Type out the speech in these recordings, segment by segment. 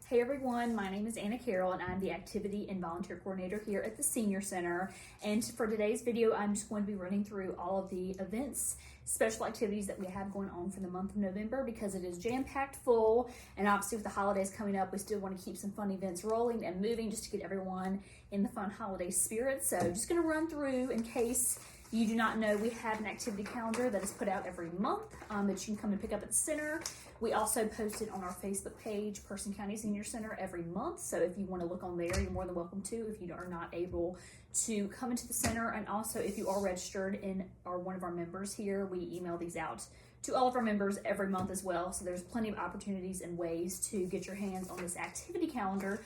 Hey everyone, my name is Anna Carroll and I'm the Activity and Volunteer Coordinator here at the Senior Center. And for today's video, I'm just going to be running through all of the events, special activities that we have going on for the month of November because it is jam-packed full. And obviously with the holidays coming up, we still want to keep some fun events rolling and moving just to get everyone in the fun holiday spirit. So just going to run through in case you do not know, we have an activity calendar that is put out every month that you can come and pick up at the center. We also post it on our Facebook page, Person County Senior Center, every month. So if you want to look on there, you're more than welcome to if you are not able to come into the center. And also if you are registered and are one of our members here, we email these out to all of our members every month as well. So there's plenty of opportunities and ways to get your hands on this activity calendar.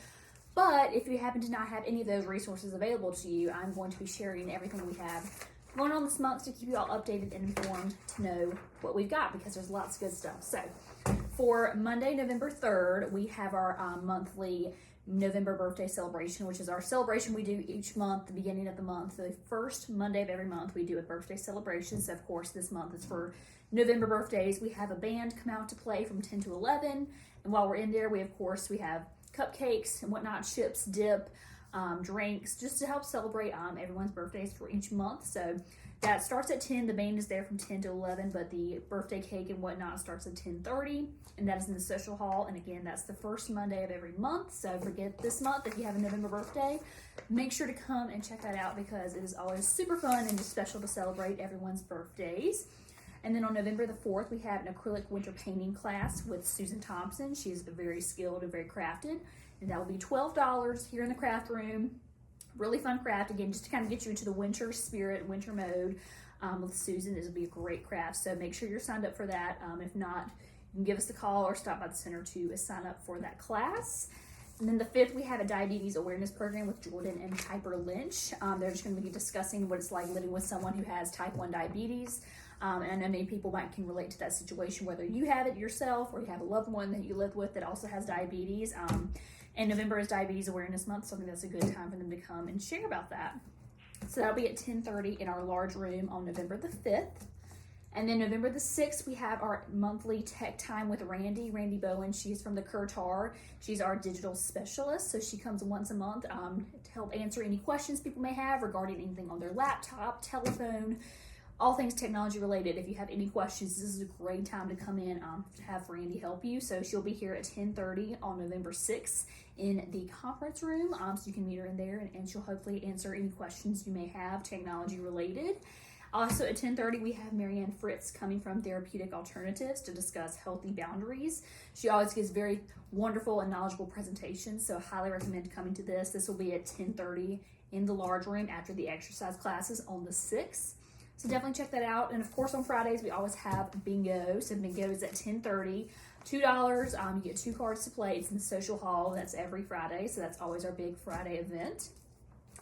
But if you happen to not have any of those resources available to you, I'm going to be sharing everything we have going on this month to keep you all updated and informed to know what we've got because there's lots of good stuff. So for Monday, November 3rd, we have our monthly November birthday celebration, which is our celebration we do each month, the beginning of the month. The first Monday of every month, we do a birthday celebration. So of course, this month is for November birthdays. We have a band come out to play from 10 to 11. And while we're in there, we have cupcakes and whatnot, chips, dip, drinks, just to help celebrate everyone's birthdays for each month. So that starts at 10. The band is there from 10 to 11, but the birthday cake and whatnot starts at 10:30, and that is in the social hall. And again, that's the first Monday of every month. So forget this month if you have a November birthday. Make sure to come and check that out because it is always super fun and just special to celebrate everyone's birthdays. And then on November the 4th, we have an acrylic winter painting class with Susan Thompson. She is very skilled and very crafted. And that will be $12 here in the craft room. Really fun craft, again, just to kind of get you into the winter spirit, winter mode with Susan. This will be a great craft, so make sure you're signed up for that. If not, you can give us a call or stop by the center to sign up for that class. And then the 5th, we have a diabetes awareness program with Jordan and Piper Lynch. They're just going to be discussing what it's like living with someone who has type 1 diabetes. And I know many people can relate to that situation, whether you have it yourself or you have a loved one that you live with that also has diabetes. And November is Diabetes Awareness Month, so I think that's a good time for them to come and share about that. So that'll be at 10:30 in our large room on November the 5th. And then November the 6th, we have our monthly tech time with Randy Bowen. She's from the Curtar. She's our digital specialist, so she comes once a month to help answer any questions people may have regarding anything on their laptop, telephone, all things technology related. If you have any questions, this is a great time to come in to have Randy help you. So she'll be here at 10:30 on November 6th in the conference room. So you can meet her in there and she'll hopefully answer any questions you may have technology related. Also at 10:30, we have Marianne Fritz coming from Therapeutic Alternatives to discuss healthy boundaries. She always gives very wonderful and knowledgeable presentations, so I highly recommend coming to this. This will be at 10:30 in the large room after the exercise classes on the 6th. So definitely check that out. And of course on Fridays, we always have bingo. So bingo is at 10:30, $2. You get 2 cards to play. It's in the social hall. That's every Friday. So that's always our big Friday event.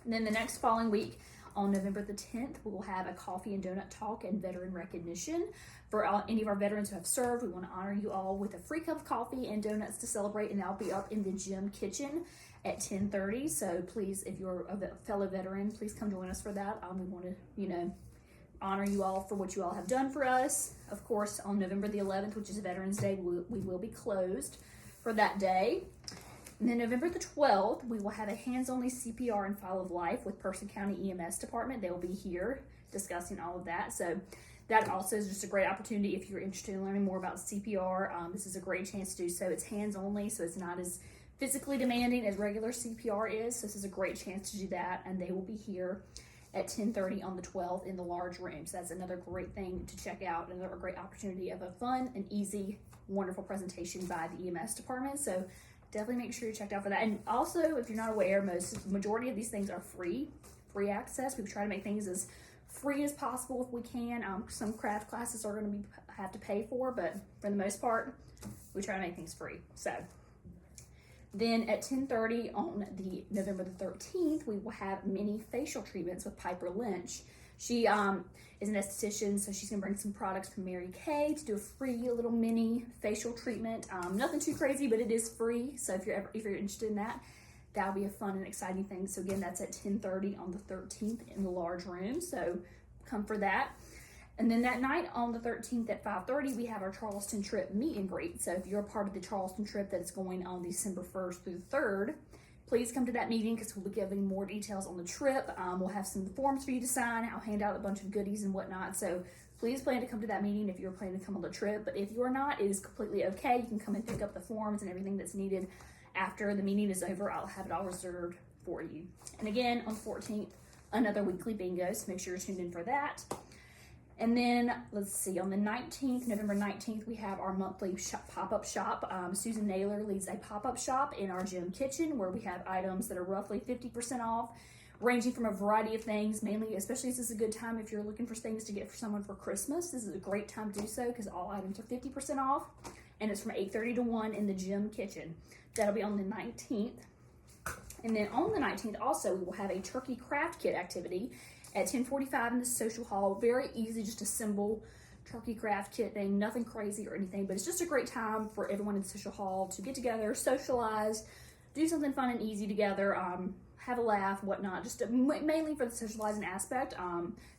And then the next following week on November the 10th, we will have a coffee and donut talk and veteran recognition. For any of our veterans who have served, we want to honor you all with a free cup of coffee and donuts to celebrate. And that'll be up in the gym kitchen at 10:30. So please, if you're a fellow veteran, please come join us for that. We want to, honor you all for what you all have done for us. Of course, on November the 11th, which is Veterans Day, we will be closed for that day. And then November the 12th, we will have a hands-only CPR and File of Life with Person County EMS Department. They will be here discussing all of that. So that also is just a great opportunity if you're interested in learning more about CPR. This is a great chance to do so. It's hands-only, so it's not as physically demanding as regular CPR is. So this is a great chance to do that, and they will be here at 10:30 on the 12th in the large room. So that's another great thing to check out, another great opportunity of a fun and easy, wonderful presentation by the EMS department. So definitely make sure you check out for that. And also, if you're not aware, majority of these things are free access. We try to make things as free as possible if we can. Some craft classes are going to have to pay for, but for the most part, we try to make things free. So then at 10:30 on the November the 13th, we will have mini facial treatments with Piper Lynch. She is an esthetician, so she's gonna bring some products from Mary Kay to do a free little mini facial treatment. Nothing too crazy, but it is free. So if you're interested in that, that'll be a fun and exciting thing. So again, that's at 10:30 on the 13th in the large room. So come for that. And then that night on the 13th at 5:30, we have our Charleston trip meet and greet. So if you're a part of the Charleston trip that's going on December 1st through the 3rd, please come to that meeting because we'll be giving more details on the trip. We'll have some forms for you to sign. I'll hand out a bunch of goodies and whatnot. So please plan to come to that meeting if you're planning to come on the trip. But if you're not, it is completely okay. You can come and pick up the forms and everything that's needed after the meeting is over. I'll have it all reserved for you. And again, on the 14th, another weekly bingo. So make sure you're tuned in for that. And then, let's see, on the 19th, November 19th, we have our monthly pop-up shop. Susan Naylor leads a pop-up shop in our gym kitchen where we have items that are roughly 50% off, ranging from a variety of things, mainly, especially this is a good time if you're looking for things to get for someone for Christmas. This is a great time to do so because all items are 50% off, and it's from 8:30 to 1 in the gym kitchen. That'll be on the 19th. And then on the 19th, also, we will have a turkey craft kit activity at 10:45 in the social hall. Very easy, just a simple turkey craft kit thing, nothing crazy or anything, but it's just a great time for everyone in the social hall to get together, socialize, do something fun and easy together, have a laugh, whatnot, just mainly for the socializing aspect.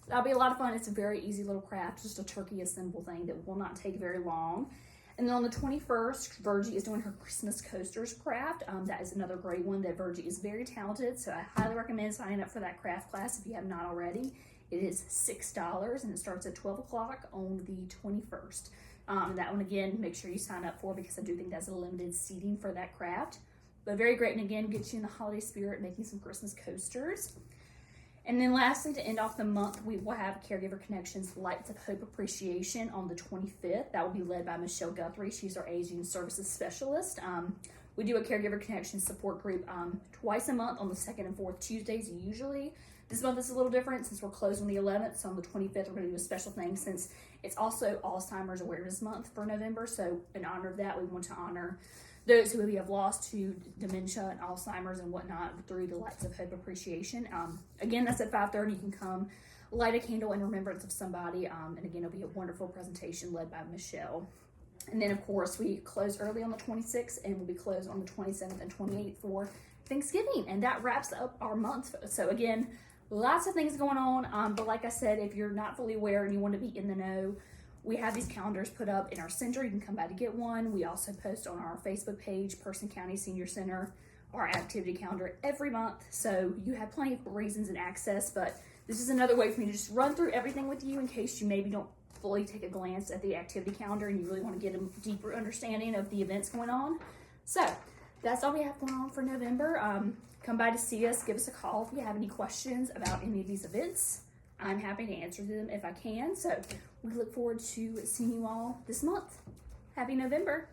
That'll be a lot of fun. It's a very easy little craft, just a turkey assemble thing that will not take very long. And then on the 21st, Virgie is doing her Christmas coasters craft. That is another great one that Virgie is very talented, so I highly recommend signing up for that craft class if you have not already. It is $6 and it starts at 12 o'clock on the 21st. That one, again, make sure you sign up for because I do think that's a limited seating for that craft. But very great, and again, gets you in the holiday spirit making some Christmas coasters. And then lastly, to end off the month, we will have Caregiver Connections Lights of Hope Appreciation on the 25th. That will be led by Michelle Guthrie. She's our Aging Services Specialist. We do a Caregiver Connections support group twice a month on the 2nd and 4th Tuesdays usually. This month is a little different since we're closed on the 11th, so on the 25th we're going to do a special thing since it's also Alzheimer's Awareness Month for November. So in honor of that, we want to honor those who we have lost to dementia and Alzheimer's and whatnot through the Lights of Hope Appreciation. Again, that's at 5:30. You can come light a candle in remembrance of somebody. And again, it'll be a wonderful presentation led by Michelle. And then, of course, we close early on the 26th and we'll be closed on the 27th and 28th for Thanksgiving. And that wraps up our month. So again, lots of things going on. But like I said, if you're not fully aware and you want to be in the know, we have these calendars put up in our center. You can come by to get one. We also post on our Facebook page, Person County Senior Center, our activity calendar every month. So you have plenty of reasons and access, but this is another way for me to just run through everything with you in case you maybe don't fully take a glance at the activity calendar and you really want to get a deeper understanding of the events going on. So that's all we have going on for November. Come by to see us. Give us a call if you have any questions about any of these events. I'm happy to answer them if I can. So we look forward to seeing you all this month. Happy November.